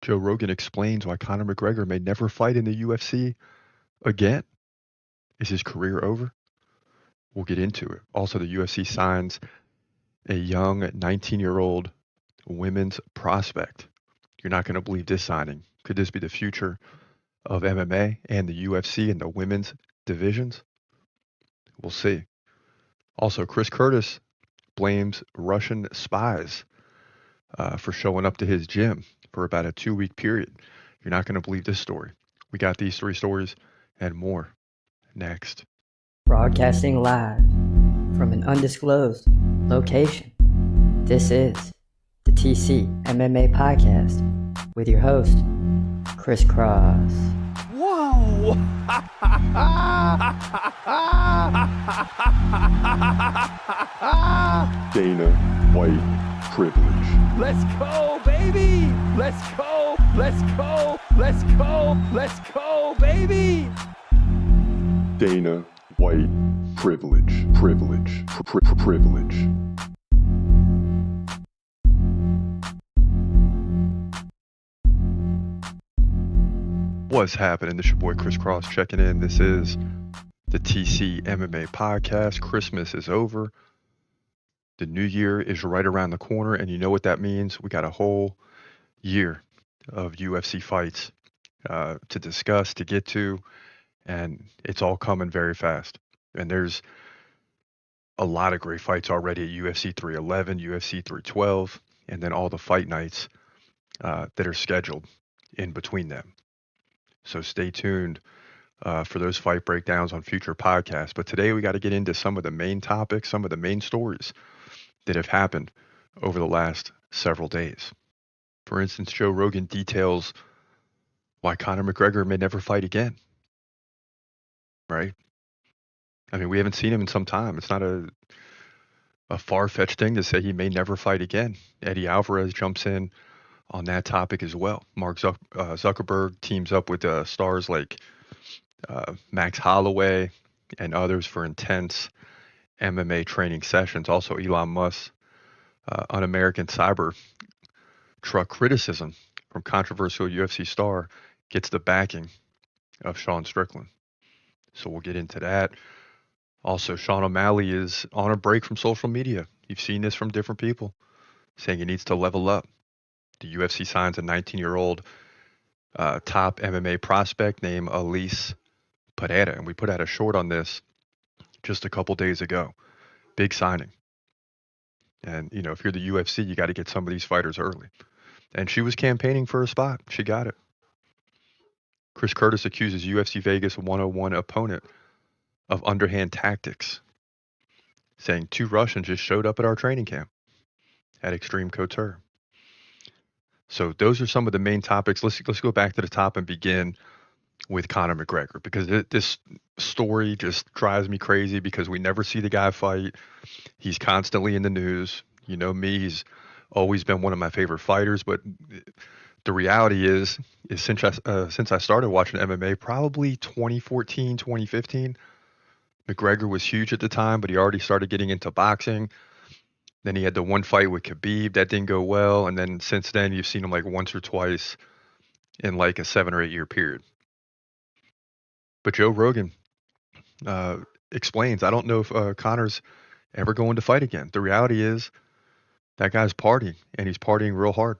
Joe Rogan explains why Conor McGregor may never fight in the UFC again. Is his career over? We'll get into it. Also, the UFC signs a young 19-year-old women's prospect. You're not going to believe this signing. Could this be the future of MMA and the UFC in the women's divisions? We'll see. Also, Chris Curtis blames Russian spies for showing up to his gym for about a 2-week period. You're not going to believe this story. We got these 3 stories and more next. Broadcasting live from an undisclosed location. This is the TCMMA Podcast with your host, Chris Cross. Whoa! Dana White privilege. Let's go, baby! Let's go! Let's go! Let's go! Let's go, baby! Dana White privilege. Privilege. What's happening? This is your boy Chris Cross checking in. This is the TC MMA podcast. Christmas is over. The new year is right around the corner, and you know what that means. We got a whole year of UFC fights to discuss, to get to, and it's all coming very fast. And there's a lot of great fights already at UFC 311, UFC 312, and then all the fight nights that are scheduled in between them. So stay tuned for those fight breakdowns on future podcasts. But today we got to get into some of the main topics, some of the main stories that have happened over the last several days. For instance, Joe Rogan details why Conor McGregor may never fight again. Right? I mean, we haven't seen him in some time. It's not a far-fetched thing to say he may never fight again. Eddie Alvarez jumps in on that topic as well. Mark Zuckerberg teams up with stars like Max Holloway and others for intense MMA training sessions. Also, Elon Musk, un-American cyber truck criticism from controversial UFC star gets the backing of Sean Strickland. So we'll get into that. Also, Sean O'Malley is on a break from social media. You've seen this from different people saying he needs to level up. The UFC signs a 19-year-old top MMA prospect named Elise Pereira, and we put out a short on this just a couple days ago. Big signing. And, you know, if you're the UFC, you got to get some of these fighters early. And she was campaigning for a spot. She got it. Chris Curtis accuses UFC Vegas 101 opponent of underhand tactics, saying 2 Russians just showed up at our training camp at Extreme Couture. So those are some of the main topics. Let's go back to the top and begin with Conor McGregor, because this story just drives me crazy because we never see the guy fight. He's constantly in the news. You know me, he's always been one of my favorite fighters, but the reality is since I started watching MMA, probably 2014, 2015, McGregor was huge at the time, but he already started getting into boxing. Then he had the one fight with Khabib that didn't go well, and then since then you've seen him like once or twice in like a 7 or 8 year period. But Joe Rogan explains, I don't know if Conor's ever going to fight again. The reality is that guy's partying, and he's partying real hard.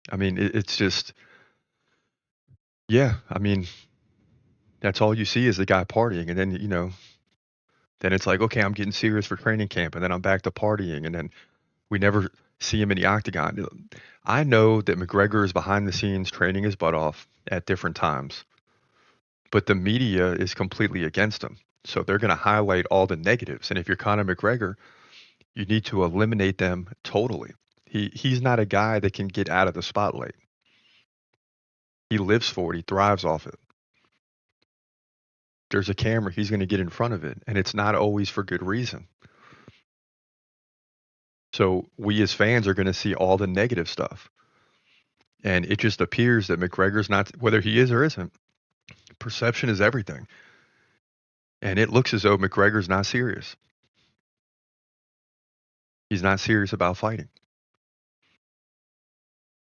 I mean, it's just, yeah, I mean, that's all you see is the guy partying. And then, you know, then it's like, okay, I'm getting serious for training camp, and then I'm back to partying, and then we never see him in the octagon. I know that McGregor is behind the scenes training his butt off at different times, but the media is completely against him. So they're going to highlight all the negatives. And if you're Conor McGregor, you need to eliminate them totally. He's not a guy that can get out of the spotlight. He lives for it. He thrives off it. There's a camera, he's going to get in front of it, and it's not always for good reason. So we as fans are going to see all the negative stuff. And it just appears that McGregor's not, whether he is or isn't, perception is everything. And it looks as though McGregor's not serious. He's not serious about fighting.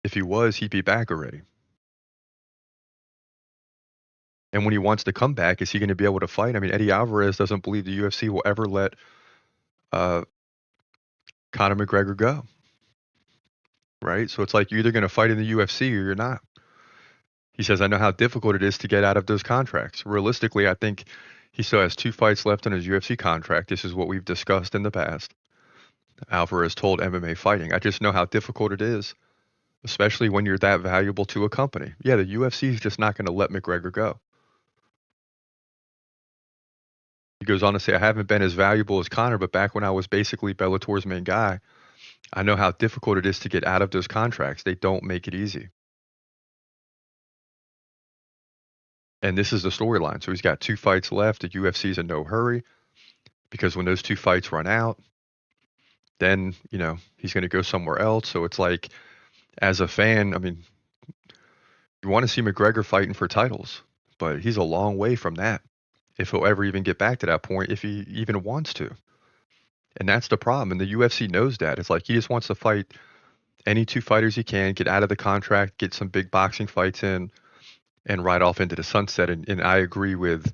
If he was, he'd be back already. And when he wants to come back, is he going to be able to fight? I mean, Eddie Alvarez doesn't believe the UFC will ever let Conor McGregor go, right? So it's like you're either going to fight in the UFC or you're not. He says, I know how difficult it is to get out of those contracts. Realistically, I think he still has 2 fights left on his UFC contract. This is what we've discussed in the past. Alvarez told MMA Fighting, I just know how difficult it is, especially when you're that valuable to a company. Yeah, the UFC is just not going to let McGregor go. He goes on to say, I haven't been as valuable as Conor, but back when I was basically Bellator's main guy, I know how difficult it is to get out of those contracts. They don't make it easy. And this is the storyline. So he's got 2 fights left. The UFC's in no hurry because when those 2 fights run out, then, he's going to go somewhere else. So it's like, as a fan, I mean, you want to see McGregor fighting for titles, but he's a long way from that. If he'll ever even get back to that point, if he even wants to. And that's the problem. And the UFC knows that. It's like he just wants to fight any 2 fighters he can, get out of the contract, get some big boxing fights in, and ride off into the sunset. And I agree with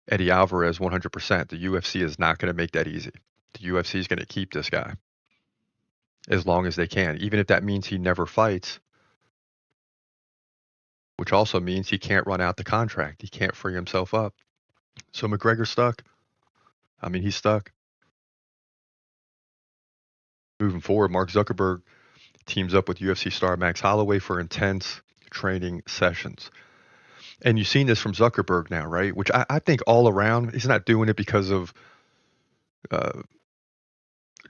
Eddie Alvarez 100%. The UFC is not going to make that easy. The UFC is going to keep this guy as long as they can, even if that means he never fights, which also means he can't run out the contract. He can't free himself up. So McGregor's stuck. I mean, he's stuck. Moving forward, Mark Zuckerberg teams up with UFC star Max Holloway for intense training sessions. And you've seen this from Zuckerberg now, right? Which I think all around, he's not doing it because of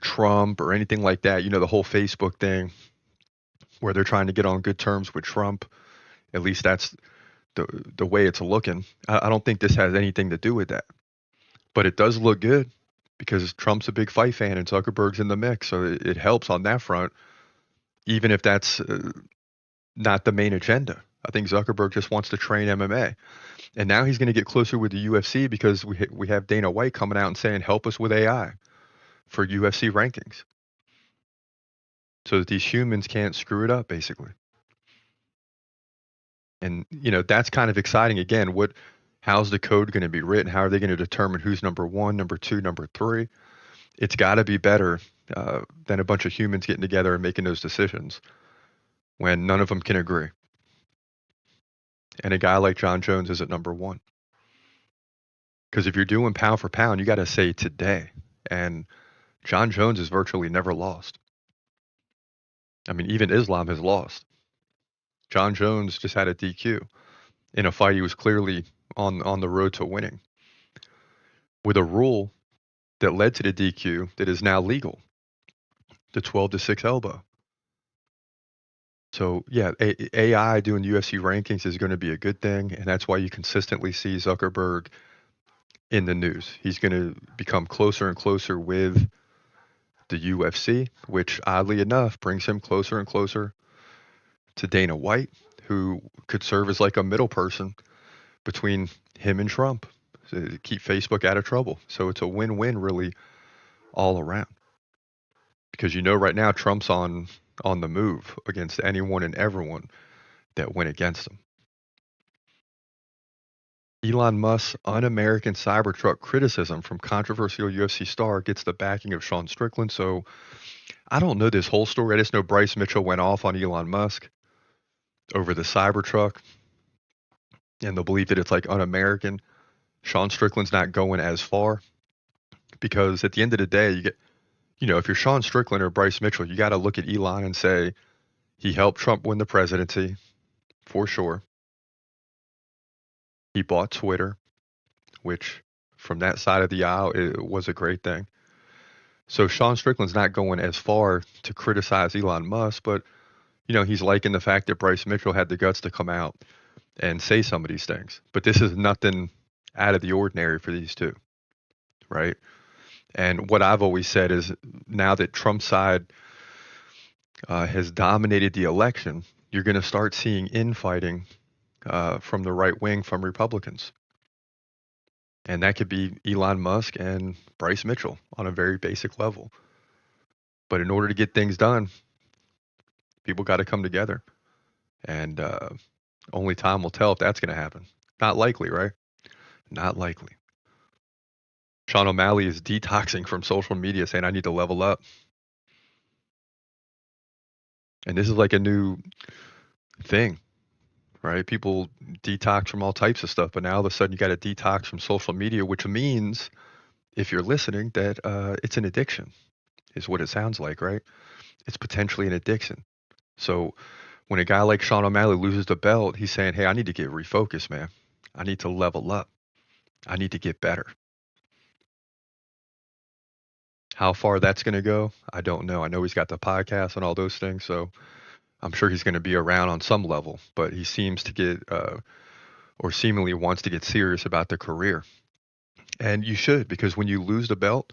Trump or anything like that. The whole Facebook thing where they're trying to get on good terms with Trump. At least that's the way it's looking. I don't think this has anything to do with that. But it does look good because Trump's a big fight fan and Zuckerberg's in the mix. So it helps on that front, even if that's not the main agenda. I think Zuckerberg just wants to train MMA. And now he's going to get closer with the UFC because we have Dana White coming out and saying, help us with AI for UFC rankings. So that these humans can't screw it up, basically. And, that's kind of exciting. Again, how's the code going to be written? How are they going to determine who's number 1, number 2, number 3? It's got to be better than a bunch of humans getting together and making those decisions when none of them can agree. And a guy like John Jones is at number 1. Because if you're doing pound for pound, you got to say today. And John Jones has virtually never lost. I mean, even Islam has lost. John Jones just had a DQ in a fight he was clearly on the road to winning, with a rule that led to the DQ that is now legal, the 12-6 elbow. So yeah, AI doing UFC rankings is going to be a good thing, and that's why you consistently see Zuckerberg in the news. He's going to become closer and closer with the UFC, which oddly enough brings him closer and closer to Dana White, who could serve as like a middle person between him and Trump to keep Facebook out of trouble. So it's a win-win really all around. Because right now Trump's on the move against anyone and everyone that went against him. Elon Musk's un-American Cybertruck criticism from controversial UFC star gets the backing of Sean Strickland. So I don't know this whole story. I just know Bryce Mitchell went off on Elon Musk over the Cybertruck and the belief that it's like un-American. Sean Strickland's not going as far because at the end of the day, you get, if you're Sean Strickland or Bryce Mitchell, you got to look at Elon and say he helped Trump win the presidency for sure. He bought Twitter, which from that side of the aisle, it was a great thing. So Sean Strickland's not going as far to criticize Elon Musk, but, he's liking the fact that Bryce Mitchell had the guts to come out and say some of these things. But this is nothing out of the ordinary for these two, right? And what I've always said is now that Trump's side has dominated the election, you're going to start seeing infighting from the right wing from Republicans. And that could be Elon Musk and Bryce Mitchell on a very basic level. But in order to get things done, People got to come together. And only time will tell if that's going to happen. Not likely, right? Not likely. Sean O'Malley is detoxing from social media, saying, I need to level up. And this is like a new thing, right? People detox from all types of stuff, but now all of a sudden you got to detox from social media, which means, if you're listening, that it's an addiction, is what it sounds like, right? It's potentially an addiction. So when a guy like Sean O'Malley loses the belt, he's saying, hey, I need to get refocused, man. I need to level up. I need to get better. How far that's going to go, I don't know. I know he's got the podcast and all those things, so I'm sure he's going to be around on some level, but he seems to get, or seemingly wants to get serious about the career. And you should, because when you lose the belt,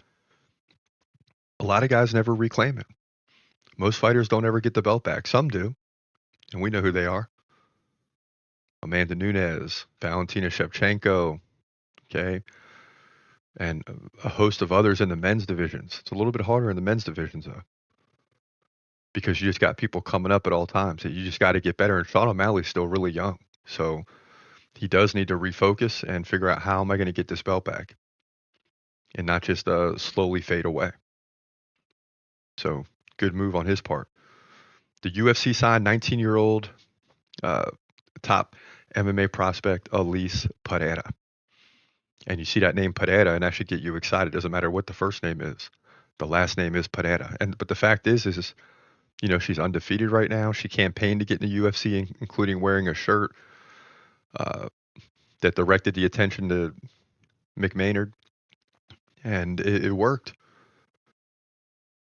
a lot of guys never reclaim it. Most fighters don't ever get the belt back. Some do, and we know who they are. Amanda Nunes, Valentina Shevchenko, okay, and a host of others in the men's divisions. It's a little bit harder in the men's divisions, though, because you just got people coming up at all times. You just got to get better. And Sean O'Malley's still really young, so he does need to refocus and figure out, how am I going to get this belt back and not just slowly fade away. So good move on his part. The UFC signed 19-year-old top MMA prospect Elise Pereira. And you see that name Pereira, and that should get you excited. Doesn't matter what the first name is. The last name is Pereira. But the fact is, she's undefeated right now. She campaigned to get in the UFC, including wearing a shirt that directed the attention to McMaynard, and it worked.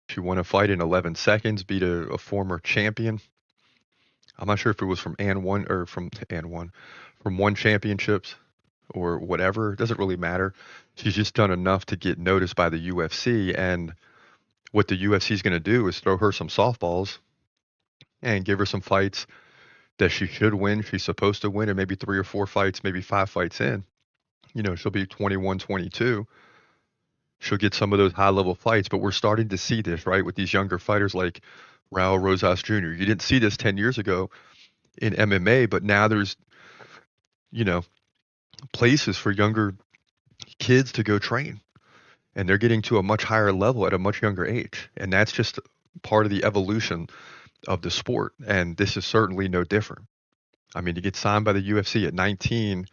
She won a fight in 11 seconds, beat a former champion. I'm not sure if it was from from One Championships or whatever. It doesn't really matter. She's just done enough to get noticed by the UFC, and what the UFC is going to do is throw her some softballs and give her some fights that she should win. She's supposed to win, and maybe 3 or 4 fights, maybe 5 fights in. She'll be 21, 22. She'll get some of those high-level fights, but we're starting to see this, right, with these younger fighters like Raul Rosas Jr. You didn't see this 10 years ago in MMA, but now there's, places for younger kids to go train, and they're getting to a much higher level at a much younger age, and that's just part of the evolution of the sport, and this is certainly no different. I mean, to get signed by the UFC at 19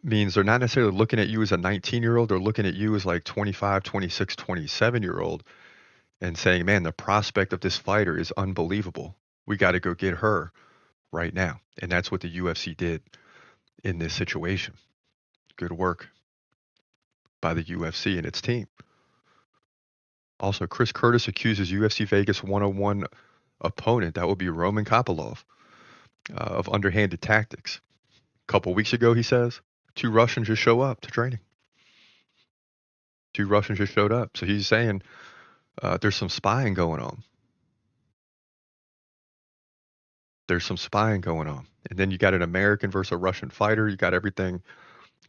means they're not necessarily looking at you as a 19-year-old. They're looking at you as like 25, 26, 27-year-old and saying, man, the prospect of this fighter is unbelievable. We got to go get her right now. And that's what the UFC did in this situation. Good work by the UFC and its team. Also, Chris Curtis accuses UFC Vegas 101 opponent, that would be Roman Kopylov, of underhanded tactics. A couple weeks ago, he says, 2 Russians just show up to training. 2 Russians just showed up. So he's saying there's some spying going on. There's some spying going on. And then you got an American versus a Russian fighter. You got everything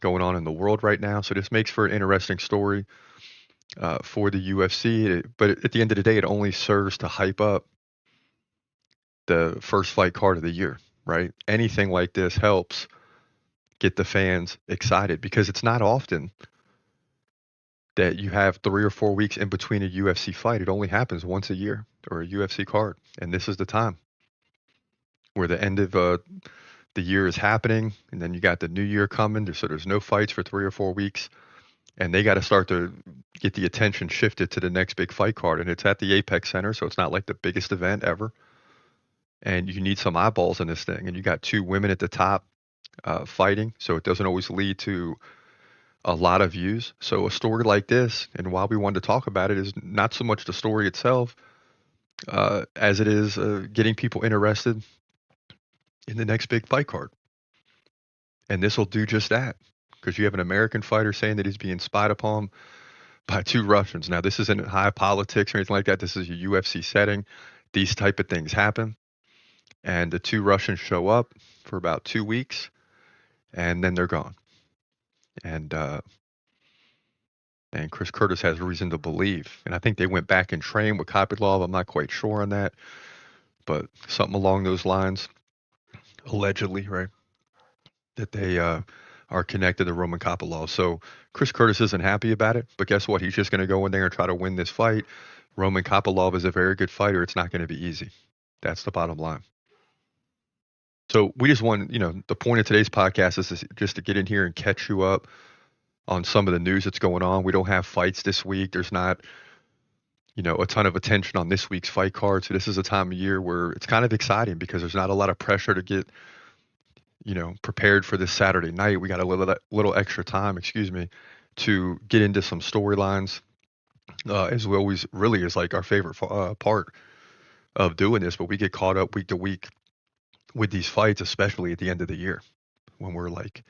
going on in the world right now. So this makes for an interesting story for the UFC. But at the end of the day, it only serves to hype up the first fight card of the year, right? Anything like this helps get the fans excited, because it's not often that you have 3 or 4 weeks in between a UFC fight. It only happens once a year, or a UFC card. And this is the time where the end of the year is happening, and then you got the new year coming. So there's no fights for 3 or 4 weeks, and they got to start to get the attention shifted to the next big fight card. And it's at the Apex Center, so it's not like the biggest event ever. And you need some eyeballs in this thing. And you got 2 women at the top fighting, so it doesn't always lead to a lot of views. So a story like this, and why we wanted to talk about it, is not so much the story itself as it is getting people interested in the next big fight card. And this will do just that, because you have an American fighter saying that he's being spied upon by 2 Russians. Now, this isn't high politics or anything like that. This is a UFC setting. These type of things happen. And the 2 Russians show up for about 2 weeks, and then they're gone. And Chris Curtis has reason to believe. And I think they went back and trained with Kopylov. I'm not quite sure on that. but something along those lines, allegedly, right? That they are connected to Roman Kopylov. So Chris Curtis isn't happy about it, but guess what? He's just going to go in there and try to win this fight. Roman Kopylov is a very good fighter. It's not going to be easy. That's the bottom line. So we just want, the point of today's podcast is just to get in here and catch you up on some of the news that's going on. We don't have fights this week. There's not, a ton of attention on this week's fight card. So this is a time of year where it's kind of exciting because there's not a lot of pressure to get, prepared for this Saturday night. We got a little extra time, to get into some storylines, as we always really is like our favorite part of doing this. But we get caught up week to week with these fights, especially at the end of the year when we're like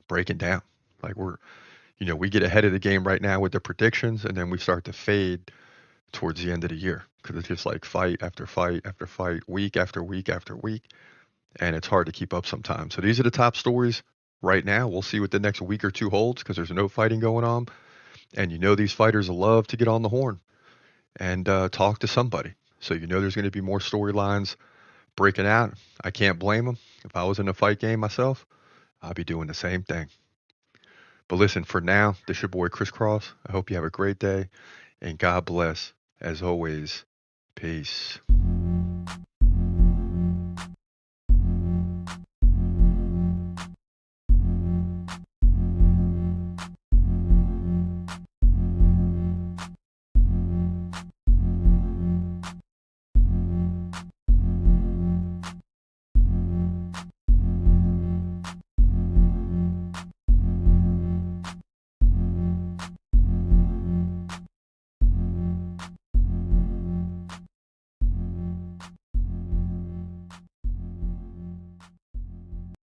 breaking down. Like we get ahead of the game right now with the predictions, and then we start to fade towards the end of the year because it's just like fight after fight after fight, week after week after week. And it's hard to keep up sometimes. So these are the top stories right now. We'll see what the next week or two holds because there's no fighting going on. And these fighters love to get on the horn and talk to somebody. So there's going to be more storylines breaking out. I can't blame them. If I was in a fight game myself, I'd be doing the same thing. But listen, for now, this is your boy Chris Cross. I hope you have a great day. And God bless. As always, peace.